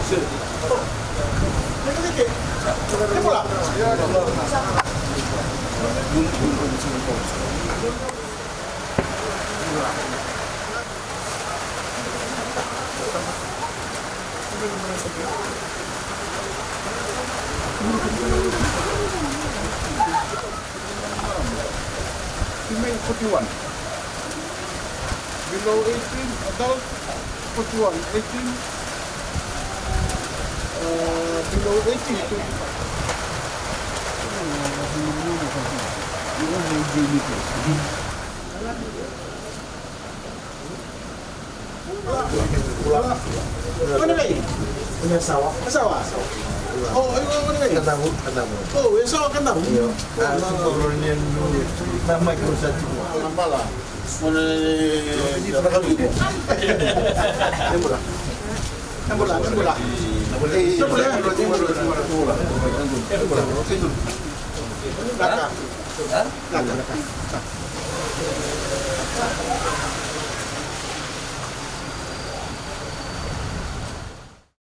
Female 41. Below 18, adult 41, 18. Below 80, 2. Ano ba yun? Punya asawa? Asawa? Oh, ano ba yun? Ketemu. Oh, yung asawa ka na? Iya. Sebelumnya nama ko sa tiwa. Ang pala. Muna Nambula.